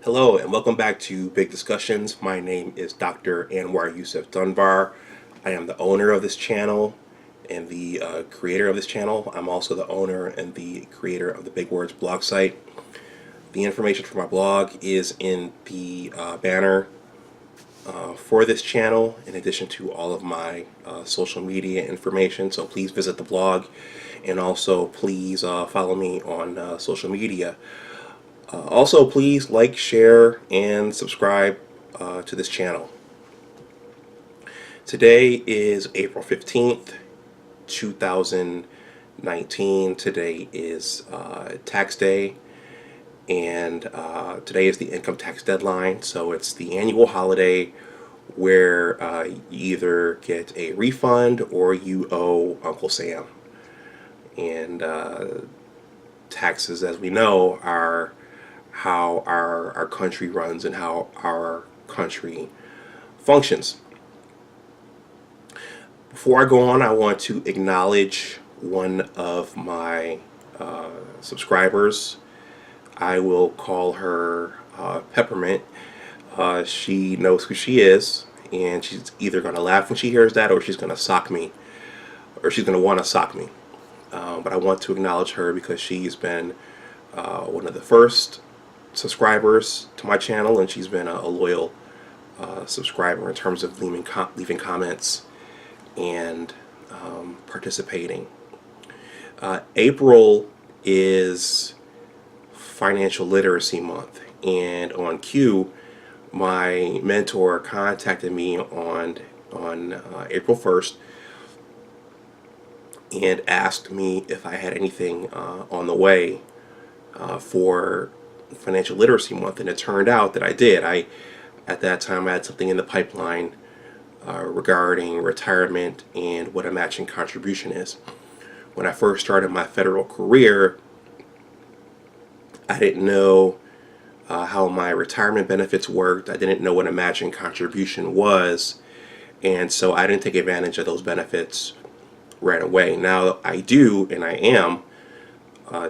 Hello and welcome back to Big Discussions. My name is Dr. Anwar Yusuf Dunbar. I am the owner of this channel and the creator of this channel. I'm also the owner and the creator of the Big Words blog site. The information for my blog is in the banner for this channel, in addition to all of my social media information. So please visit the blog and also please follow me on social media. Also, please like, share, and subscribe to this channel. Today is April 15th, 2019. Today is tax day, and today is the income tax deadline. So it's the annual holiday where you either get a refund or you owe Uncle Sam. And taxes, as we know, are how our country runs and how our country functions. Before I go on, I want to acknowledge one of my subscribers. I will call her Peppermint. She knows who she is, and she's either going to laugh when she hears that, or she's going to sock me, or she's going to want to sock me. But I want to acknowledge her because she's been one of the first subscribers to my channel, and she's been a loyal subscriber in terms of leaving comments and participating. April is Financial Literacy Month, and on cue, my mentor contacted me on April 1st and asked me if I had anything on the way for Financial Literacy Month, and it turned out that I did. At that time, I had something in the pipeline regarding retirement and what a matching contribution is. When I first started my federal career, I didn't know how my retirement benefits worked. I didn't know what a matching contribution was, and so I didn't take advantage of those benefits right away. Now I do, and I am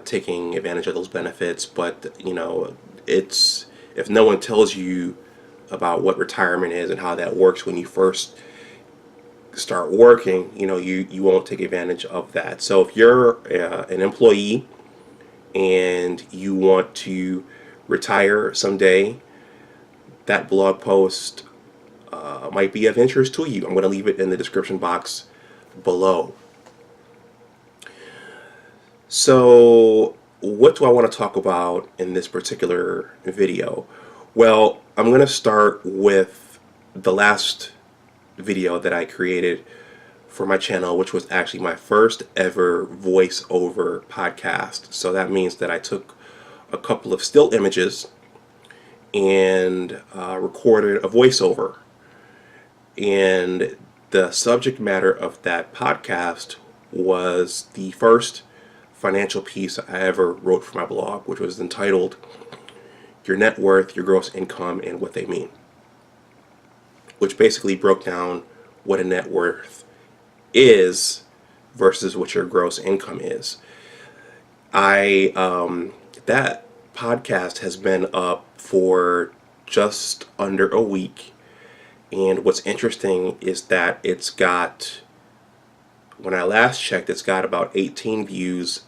taking advantage of those benefits, but it's, if no one tells you about what retirement is and how that works when you first start working, you won't take advantage of that. So if you're an employee and you want to retire someday, that blog post might be of interest to you. I'm going to leave it in the description box below. So what do I want to talk about in this particular video? Well, I'm going to start with the last video that I created for my channel, which was actually my first ever voiceover podcast. So that means that I took a couple of still images and recorded a voiceover. And the subject matter of that podcast was the first financial piece I ever wrote for my blog, which was entitled Your Net Worth, Your Gross Income, and What They Mean, which basically broke down what a net worth is versus what your gross income is. That podcast has been up for just under a week, and what's interesting is that it's got, when I last checked, it's got about 18 views,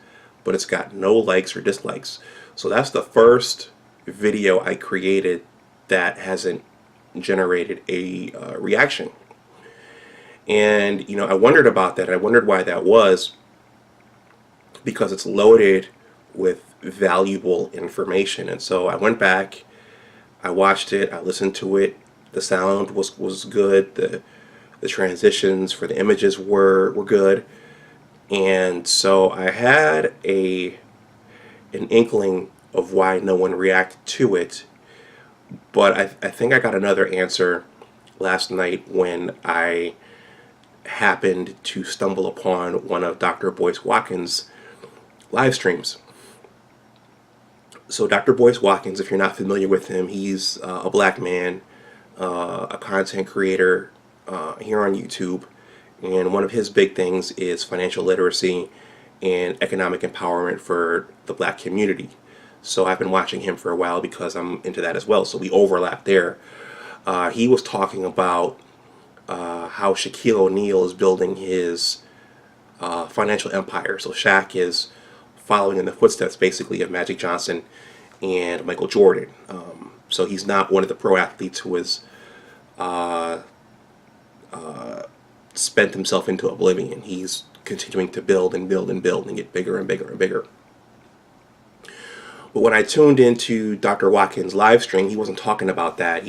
but it's got no likes or dislikes. So that's the first video I created that hasn't generated a reaction. And I wondered about that. I wondered why that was, because it's loaded with valuable information. And so I went back, I watched it, I listened to it. The sound was good. The transitions for the images were good. And so I had an inkling of why no one reacted to it. But I think I got another answer last night when I happened to stumble upon one of Dr. Boyce Watkins' live streams. So Dr. Boyce Watkins, if you're not familiar with him, he's a black man, a content creator here on YouTube, and one of his big things is financial literacy and economic empowerment for the black community. So I've been watching him for a while because I'm into that as well. So we overlap there. He was talking about how Shaquille O'Neal is building his financial empire. So Shaq is following in the footsteps, basically, of Magic Johnson and Michael Jordan. So he's not one of the pro athletes who has spent himself into oblivion. He's continuing to build and build and build and get bigger and bigger and bigger. But when I tuned into Dr. Watkins' live stream, he wasn't talking about that.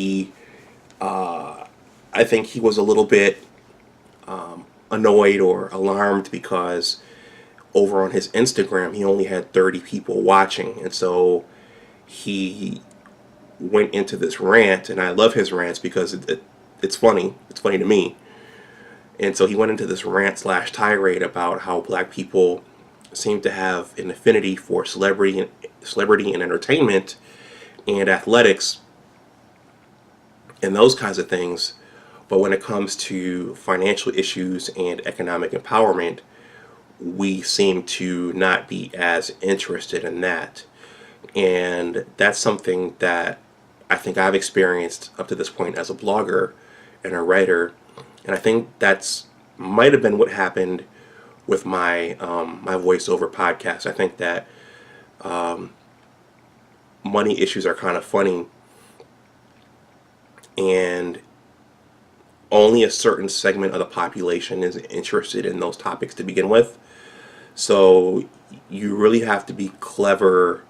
I think he was a little bit annoyed or alarmed because over on his Instagram, he only had 30 people watching. And so he went into this rant, and I love his rants because it's funny. It's funny to me. And so he went into this rant slash tirade about how black people seem to have an affinity for celebrity and entertainment and athletics and those kinds of things. But when it comes to financial issues and economic empowerment, we seem to not be as interested in that. And that's something that I think I've experienced up to this point as a blogger and a writer. And I think that's might have been what happened with my my voiceover podcast. I think that money issues are kind of funny, and only a certain segment of the population is interested in those topics to begin with. So you really have to be clever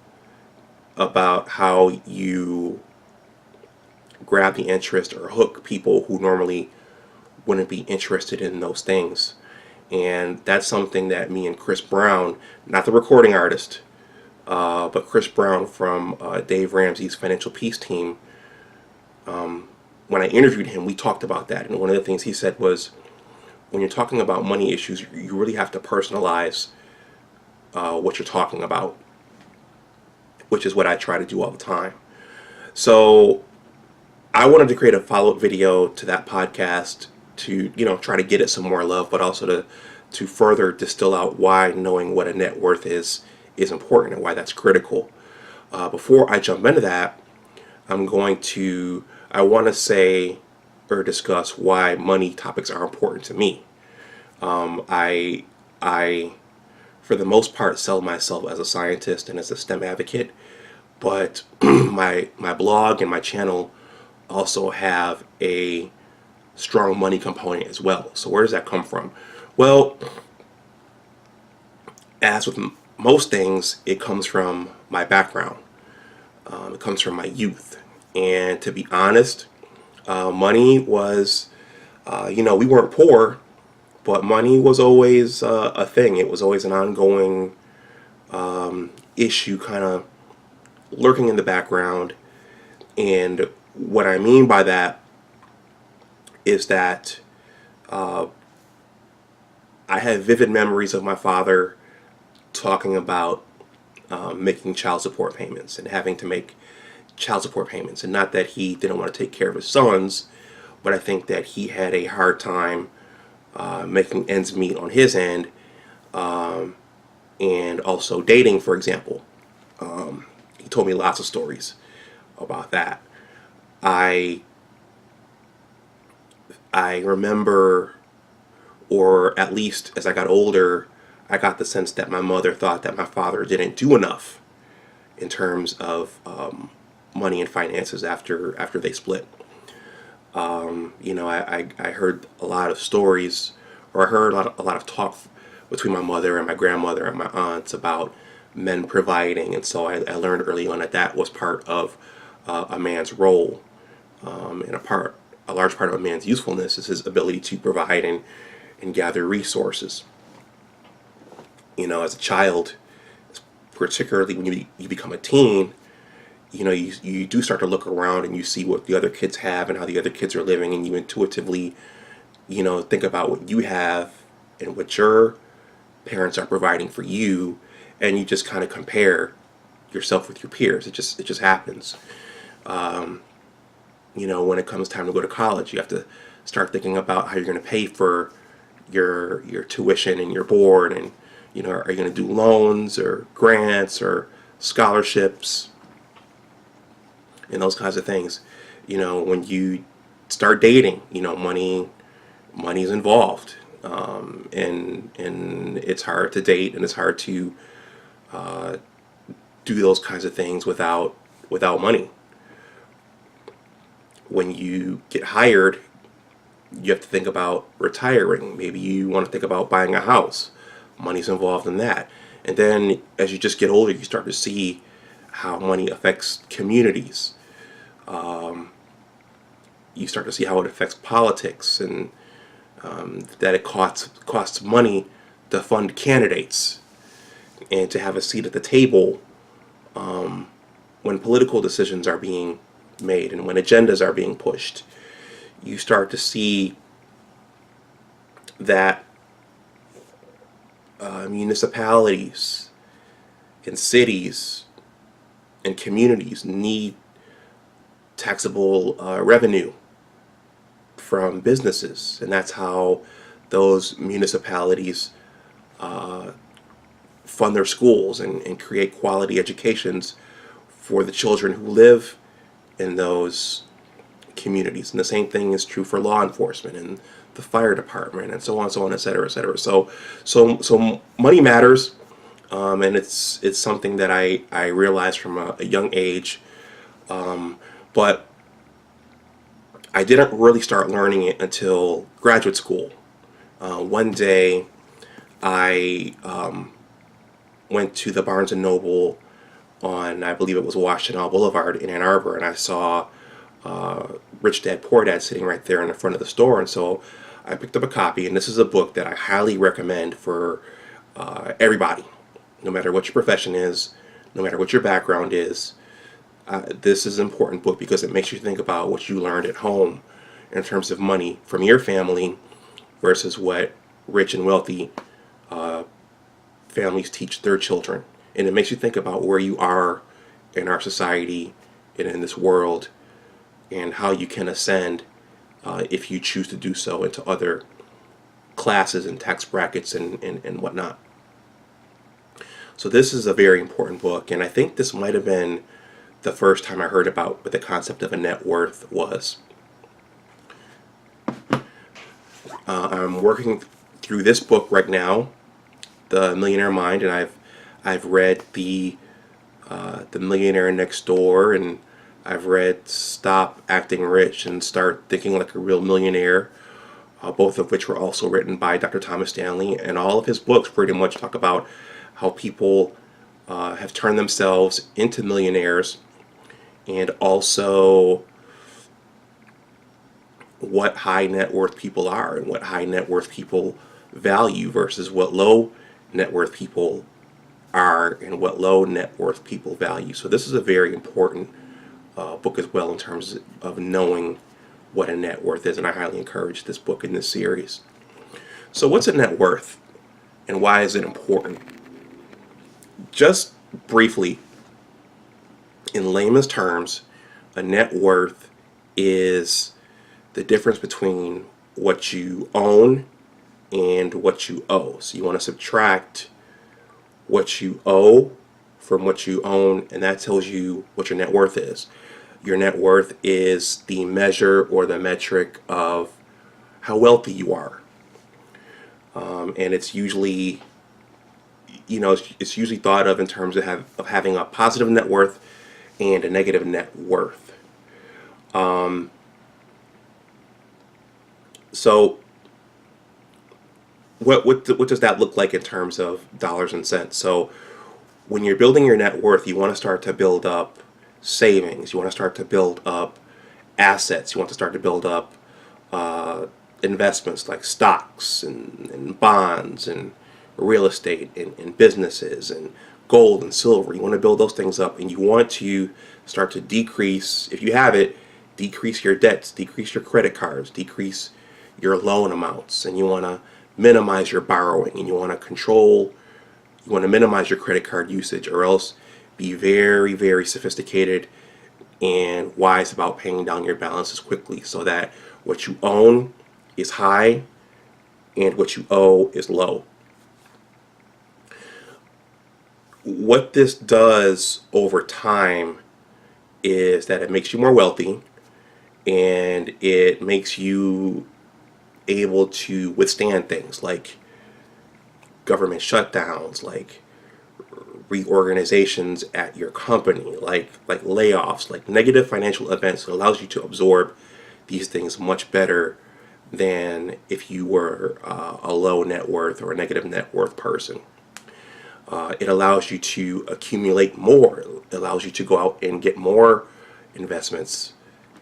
about how you grab the interest or hook people who normally wouldn't be interested in those things. And that's something that me and Chris Brown, not the recording artist, but Chris Brown from Dave Ramsey's Financial Peace team, when I interviewed him, we talked about that. And one of the things he said was, when you're talking about money issues, you really have to personalize what you're talking about, which is what I try to do all the time. So I wanted to create a follow-up video to that podcast to, try to get it some more love, but also to further distill out why knowing what a net worth is important and why that's critical. Before I jump into that, I want to say or discuss why money topics are important to me. I, for the most part, sell myself as a scientist and as a STEM advocate, but my blog and my channel also have a strong money component as well. So where does that come from? Well, as with most things, it comes from my background. It comes from my youth. And to be honest, money was, we weren't poor, but money was always a thing. It was always an ongoing issue kind of lurking in the background. And what I mean by that is that I have vivid memories of my father talking about making child support payments and having to make child support payments. And not that he didn't want to take care of his sons, but I think that he had a hard time making ends meet on his end, and also dating, for example. He told me lots of stories about that. I remember, or at least as I got older, I got the sense that my mother thought that my father didn't do enough in terms of money and finances after they split. I heard a lot of stories, or I heard a lot of talk between my mother and my grandmother and my aunts about men providing, and so I learned early on that was part of a man's role, and a large part of a man's usefulness is his ability to provide and gather resources. As a child, particularly when you become a teen, you do start to look around and you see what the other kids have and how the other kids are living, and you intuitively, think about what you have and what your parents are providing for you, and you just kind of compare yourself with your peers. It just happens. When it comes time to go to college, you have to start thinking about how you're going to pay for your tuition and your board, and are you going to do loans or grants or scholarships, and those kinds of things. When you start dating, money's involved, and it's hard to date, and it's hard to do those kinds of things without money. When you get hired, you have to think about retiring. Maybe you want to think about buying a house. Money's involved in that. And then as you just get older, you start to see how money affects communities. You start to see how it affects politics, and that it costs money to fund candidates and to have a seat at the table when political decisions are being made and when agendas are being pushed. You start to see that municipalities and cities and communities need taxable revenue from businesses, and that's how those municipalities fund their schools and create quality educations for the children who live in those communities. And the same thing is true for law enforcement and the fire department, and so on, et cetera, et cetera. So money matters, and it's something that I realized from a young age, but I didn't really start learning it until graduate school. One day, I went to the Barnes and Noble on, I believe it was Washtenaw Boulevard in Ann Arbor, and I saw Rich Dad Poor Dad sitting right there in the front of the store, and so I picked up a copy. And this is a book that I highly recommend for everybody, no matter what your profession is, no matter what your background is. This is an important book because it makes you think about what you learned at home in terms of money from your family versus what rich and wealthy families teach their children. And it makes you think about where you are in our society and in this world, and how you can ascend if you choose to do so into other classes and tax brackets and whatnot. So this is a very important book, and I think this might have been the first time I heard about what the concept of a net worth was. I'm working through this book right now, The Millionaire Mind, and I've read the Millionaire Next Door, and I've read Stop Acting Rich and Start Thinking Like a Real Millionaire, both of which were also written by Dr. Thomas Stanley. And all of his books pretty much talk about how people have turned themselves into millionaires, and also what high net worth people are and what high net worth people value versus what low net worth people are and what low net worth people value. So this is a very important book as well in terms of knowing what a net worth is, and I highly encourage this book in this series. So what's a net worth and why is it important? Just briefly, in layman's terms, a net worth is the difference between what you own and what you owe. So you want to subtract what you owe from what you own, and that tells you what your net worth is. Your net worth is the measure or the metric of how wealthy you are. And it's usually, it's usually thought of in terms of having a positive net worth and a negative net worth. So what does that look like in terms of dollars and cents? So when you're building your net worth, you want to start to build up savings. You want to start to build up assets. You want to start to build up investments like stocks and bonds and real estate and businesses and gold and silver. You want to build those things up, and you want to start to decrease, if you have it, decrease your debts, decrease your credit cards, decrease your loan amounts, and you want to minimize your borrowing, and you want to minimize your credit card usage, or else be very, very sophisticated and wise about paying down your balances quickly so that what you own is high and what you owe is low. what this does over time is that it makes you more wealthy, and it makes you able to withstand things like government shutdowns, like reorganizations at your company, like layoffs, like negative financial events. It allows you to absorb these things much better than if you were a low net worth or a negative net worth person. It allows you to accumulate more. It allows you to go out and get more investments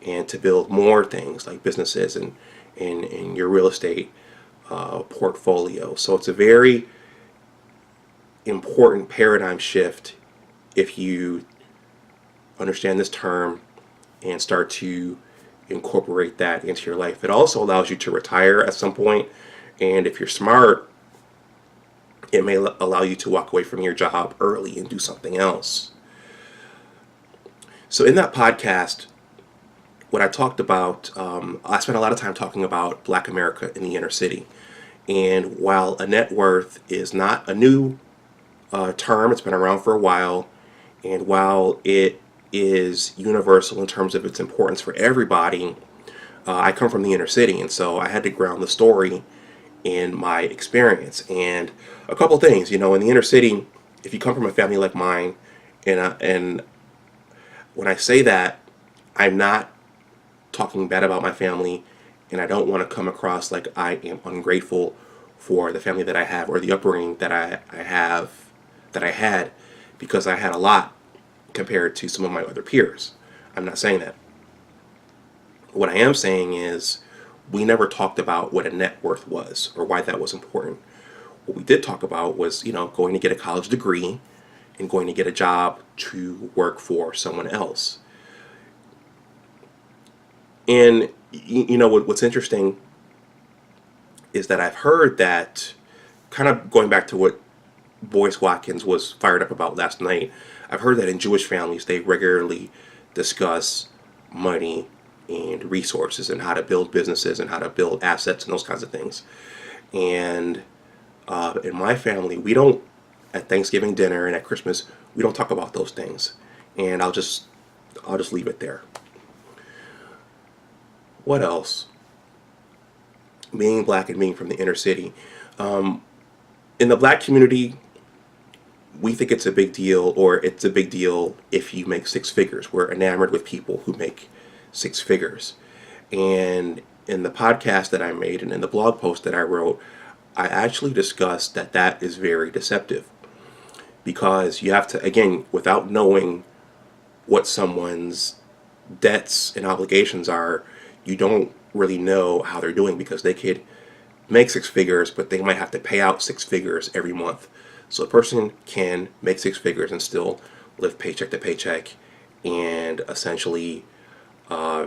and to build more things like businesses and in your real estate portfolio. So it's a very important paradigm shift if you understand this term and start to incorporate that into your life. It also allows you to retire at some point, and if you're smart, it may allow you to walk away from your job early and do something else. So in that podcast, what I talked about, I spent a lot of time talking about Black America in the inner city. And while a net worth is not a new term, it's been around for a while, and while it is universal in terms of its importance for everybody, I come from the inner city, and so I had to ground the story in my experience. And a couple things, in the inner city, if you come from a family like mine, and when I say that, I'm not talking bad about my family, and I don't want to come across like I am ungrateful for the family that I have or the upbringing that I had, because I had a lot compared to some of my other peers. I'm not saying that. What I am saying is we never talked about what a net worth was or why that was important. What we did talk about was, going to get a college degree and going to get a job to work for someone else. And what's interesting is that I've heard that, kind of going back to what Boyce Watkins was fired up about last night, I've heard that in Jewish families they regularly discuss money and resources and how to build businesses and how to build assets and those kinds of things. And in my family, we don't, at Thanksgiving dinner and at Christmas, we don't talk about those things. And I'll just leave it there. What else? Being Black and being from the inner city. In the Black community, we think it's a big deal, or it's a big deal if you make six figures. We're enamored with people who make six figures. And in the podcast that I made and in the blog post that I wrote, I actually discussed that is very deceptive, because you have to, again, without knowing what someone's debts and obligations are, you don't really know how they're doing, because they could make six figures, but they might have to pay out six figures every month. So a person can make six figures and still live paycheck to paycheck and essentially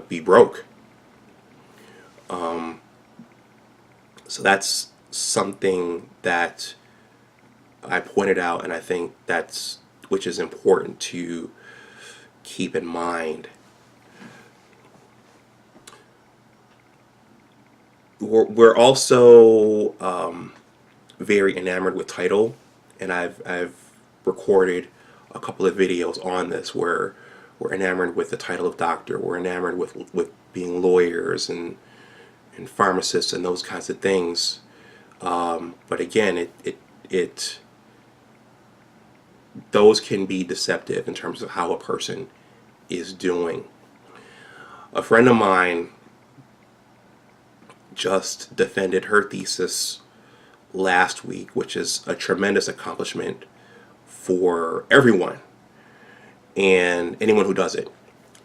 be broke. So that's something that I pointed out, and I think which is important to keep in mind. We're also very enamored with title, and I've recorded a couple of videos on this where we're enamored with the title of doctor. We're enamored with being lawyers and pharmacists and those kinds of things. But again, it those can be deceptive in terms of how a person is doing. A friend of mine just defended her thesis last week, which is a tremendous accomplishment for everyone and anyone who does it.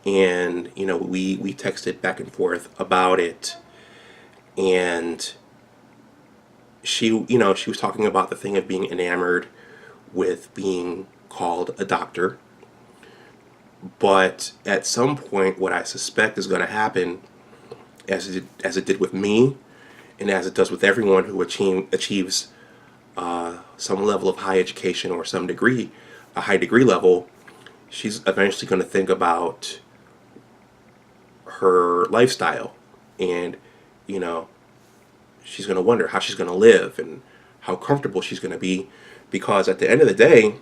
And we texted back and forth about it, and she was talking about the thing of being enamored with being called a doctor. But at some point, what I suspect is going to happen, as it did with me, and as it does with everyone who achieves some level of high education or a high degree level, she's eventually going to think about her lifestyle, and she's going to wonder how she's going to live and how comfortable she's going to be, because at the end of the day,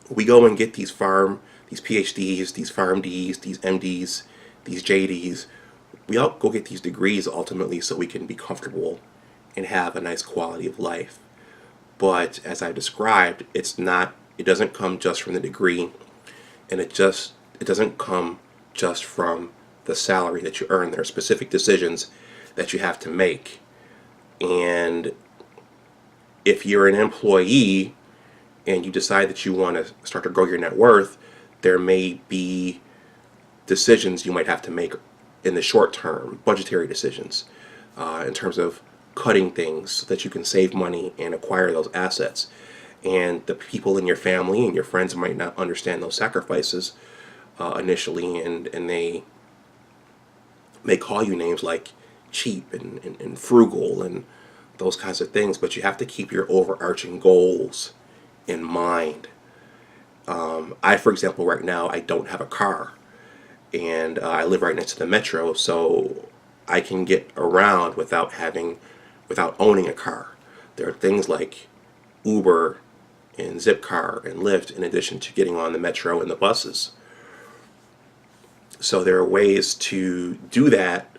We go and get these PhDs, these PharmDs, these MDs, these JDs. We all go get these degrees ultimately so we can be comfortable and have a nice quality of life. But as I described, it doesn't come just from the degree, and it doesn't come just from the salary that you earn. There are specific decisions that you have to make. And if you're an employee and you decide that you want to start to grow your net worth, there may be decisions you might have to make in the short term, budgetary decisions, in terms of cutting things so that you can save money and acquire those assets. And the people in your family and your friends might not understand those sacrifices initially, and they may call you names like cheap and frugal and those kinds of things, but you have to keep your overarching goals in mind. I, for example, right now, I don't have a car, and I live right next to the metro, so I can get around without owning a car. There are things like Uber and Zipcar and Lyft in addition to getting on the metro and the buses. So there are ways to do that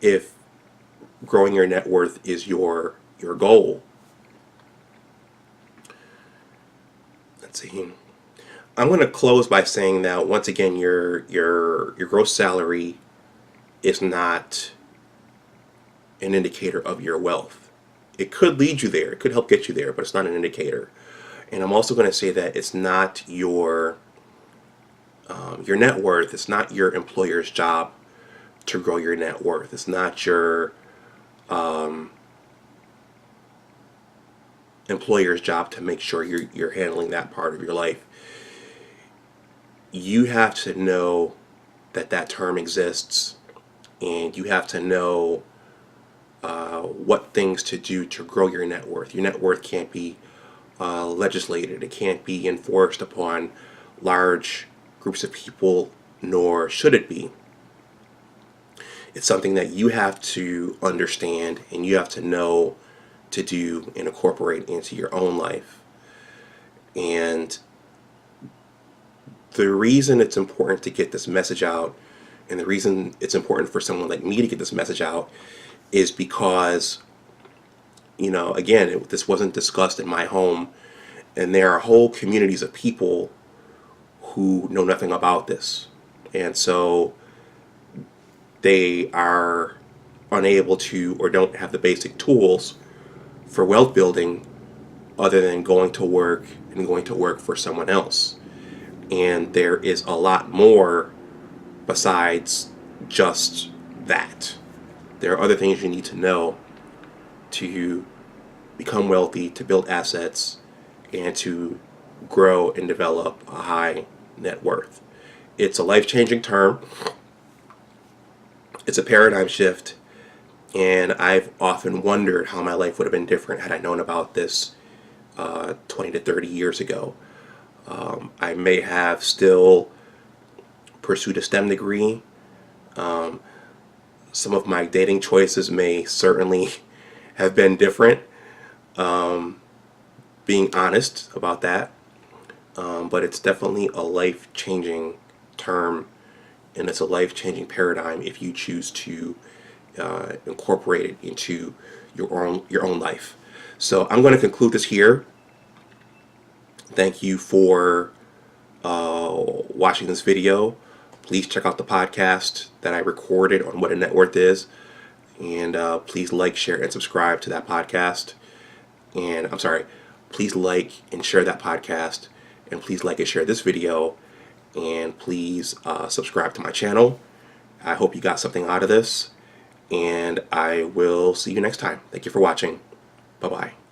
if growing your net worth is your goal. Let's see. I'm going to close by saying that once again, your gross salary is not an indicator of your wealth. It could lead you there. It could help get you there, but it's not an indicator. And I'm also going to say that it's not your net worth. It's not your employer's job to grow your net worth. It's not your employer's job to make sure you're handling that part of your life. You have to know that term exists, and you have to know what things to do to grow your net worth. Your net worth can't be legislated. It can't be enforced upon large groups of people, nor should it be. It's something that you have to understand and you have to know to do and incorporate into your own life. And the reason it's important to get this message out, and the reason it's important for someone like me to get this message out, is because, again, this wasn't discussed in my home, and there are whole communities of people who know nothing about this. And so they are unable to, or don't have the basic tools for wealth building other than going to work and going to work for someone else. And there is a lot more besides just that. There are other things you need to know to become wealthy, to build assets, and to grow and develop a high net worth. It's a life-changing term. It's a paradigm shift, and I've often wondered how my life would have been different had I known about this 20 to 30 years ago. I may have still pursued a STEM degree. Some of my dating choices may certainly have been different, being honest about that. But it's definitely a life-changing term, and it's a life-changing paradigm if you choose to incorporate it into your own life. So I'm going to conclude this here. Thank you for watching this video. Please check out the podcast that I recorded on what a net worth is, and please like, share, and subscribe to that podcast. And I'm sorry, please like and share that podcast, and please like and share this video, and please subscribe to my channel. I hope you got something out of this, and I will see you next time. Thank you for watching. Bye-bye.